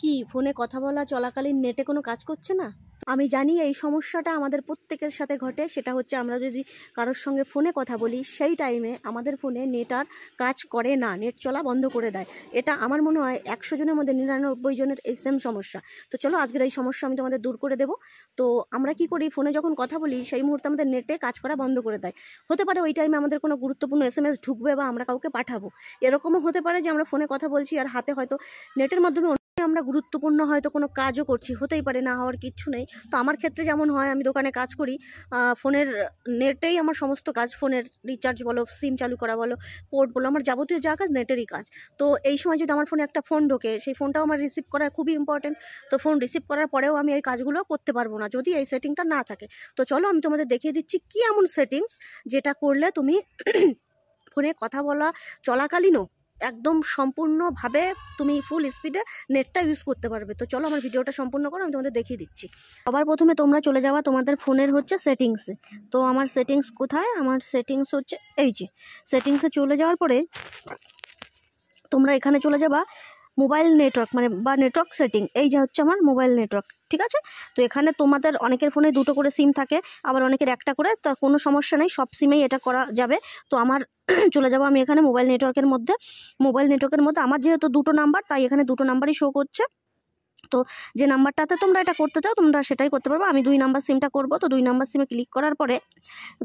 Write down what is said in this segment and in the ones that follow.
কি ফোনে কথা বলা চলাকালীন নেটে কোনো কাজ করছে না? আমি জানি এই সমস্যাটা আমাদের প্রত্যেকের সাথে ঘটে। সেটা হচ্ছে আমরা যদি কারোর সঙ্গে ফোনে কথা বলি সেই টাইমে আমাদের ফোনে নেট আর কাজ করে না, নেট চলা বন্ধ করে দেয়। এটা আমার মনে হয় 100 জনের মধ্যে 99 জনের এই সেম সমস্যা। তো চলো আজকের এই সমস্যা আমি তোমাদের দূর করে দেবো। তো আমরা কি করি, ফোনে যখন কথা বলি সেই মুহূর্তে আমাদের নেটে কাজ করা বন্ধ করে দেয়। হতে পারে ওই টাইমে আমাদের কোনো গুরুত্বপূর্ণ SMS ঢুকবে বা আমরা কাউকে পাঠাবো। এরকমও হতে পারে যে আমরা ফোনে কথা বলছি আর হাতে হয়তো নেটের মাধ্যমে আমরা গুরুত্বপূর্ণ হয়তো কোনো কাজও করছি, হতেই পারে, না হওয়ার কিচ্ছু নেই। তো আমার ক্ষেত্রে যেমন হয়, আমি দোকানে কাজ করি, ফোনের নেটেই আমার সমস্ত কাজ, ফোনের রিচার্জ বলো, সিম চালু করা বলো, পোর্ট বলো, আমার যাবতীয় যা কাজ নেটেরই কাজ। তো এই সময় যদি আমার ফোনে একটা ফোন ঢোকে, সেই ফোনটাও আমার রিসিভ করা খুবই ইম্পর্টেন্ট। তো ফোন রিসিভ করার পরেও আমি এই কাজগুলো করতে পারবো না যদি এই সেটিংটা না থাকে। তো চলো আমি তোমাদের দেখিয়ে দিচ্ছি কি এমন সেটিংস যেটা করলে তুমি ফোনে কথা বলা চলাকালীনও একদম সম্পূর্ণভাবে তুমি ফুল স্পিডে নেটটা ইউজ করতে পারবে। তো চলো আমার ভিডিওটা সম্পূর্ণ করো, আমি তোমাদের দেখিয়ে দিচ্ছি। সবার প্রথমে তোমরা চলে যাওয়া তোমাদের ফোনের হচ্ছে সেটিংসে। তো আমার সেটিংস কোথায়? আমার সেটিংস হচ্ছে এই যে সেটিংসে চলে যাওয়ার পরে তোমরা এখানে চলে যাবা মোবাইল নেটওয়ার্ক, মানে বা নেটওয়ার্ক সেটিং। এই যে হচ্ছে আমার মোবাইল নেটওয়ার্ক, ঠিক আছে? তো এখানে তোমাদের অনেকের ফোনে 2টো করে সিম থাকে, আবার অনেকের একটা করে, তা কোনো সমস্যা নেই, সব সিমেই এটা করা যাবে। তো আমার চলে যাব আমি এখানে মোবাইল নেটওয়ার্কের মধ্যে। মোবাইল নেটওয়ার্কের মধ্যে আমার যেহেতু 2টো নাম্বার, তাই এখানে 2টো নাম্বারই শো করছে। তো যে নাম্বারটাতে তোমরা এটা করতে চাও তোমরা সেটাই করতে পারবে। আমি 2 নাম্বার সিমটা করব। তো 2 নাম্বার সিমে ক্লিক করার পরে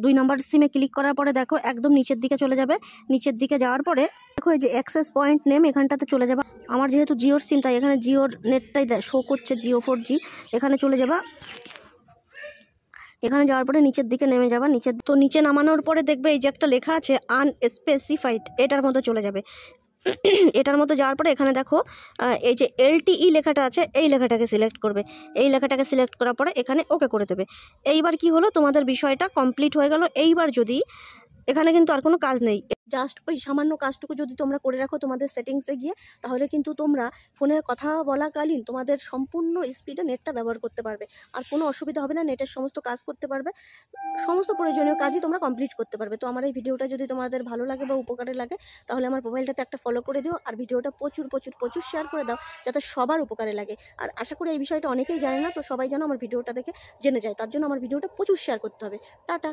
2 নাম্বার সিমে ক্লিক করার পরে দেখো একদম নিচের দিকে চলে যাবে। নিচের দিকে যাওয়ার পরে দেখো এই যে অ্যাক্সেস পয়েন্ট নেম, এখানটাতে চলে যাবা। আমার যেহেতু জিওর সিম তাই এখানে জিওর নেটটাই শো করছে, জিও 4G। এখানে চলে যাবা। এখানে যাওয়ার পরে নিচের দিকে নেমে যাবা। নিচে নামানোর পরে দেখবে এই যে একটা লেখা আছে আনস্পেসিফাইড, এটার মধ্যে চলে যাবে। এটার মধ্যে যাওয়ার পরে এখানে দেখো এই যে LTE লেখাটা আছে, এই লেখাটাকে সিলেক্ট করবে। এই লেখাটাকে সিলেক্ট করার পরে এখানে ওকে করে দেবে। এইবার কি হলো, তোমাদের বিষয়টা কমপ্লিট হয়ে গেল। এইবার যদি এখানে কিন্তু আর কোনো কাজ নেই, জাস্ট ওই সামান্য কাজটুকু যদি তোমরা করে রাখো তোমাদের সেটিংসে গিয়ে, তাহলে কিন্তু তোমরা ফোনে কথা বলাকালীন তোমাদের সম্পূর্ণ স্পিডে নেটটা ব্যবহার করতে পারবে। আর কোনো অসুবিধা হবে না, নেটের সমস্ত কাজ করতে পারবে, সমস্ত প্রয়োজনীয় কাজই তোমরা কমপ্লিট করতে পারবে। তো আমার এই ভিডিওটা যদি তোমাদের ভালো লাগে বা উপকারে লাগে, তাহলে আমার মোবাইলটাতে একটা ফলো করে দিও, আর ভিডিওটা প্রচুর প্রচুর প্রচুর শেয়ার করে দাও, যাতে সবার উপকারে লাগে। আর আশা করি এই বিষয়টা অনেকেই জানে না, তো সবাই যেন আমার ভিডিওটা দেখে জেনে যায়, তার জন্য আমার ভিডিওটা প্রচুর শেয়ার করতে হবে। টাটা।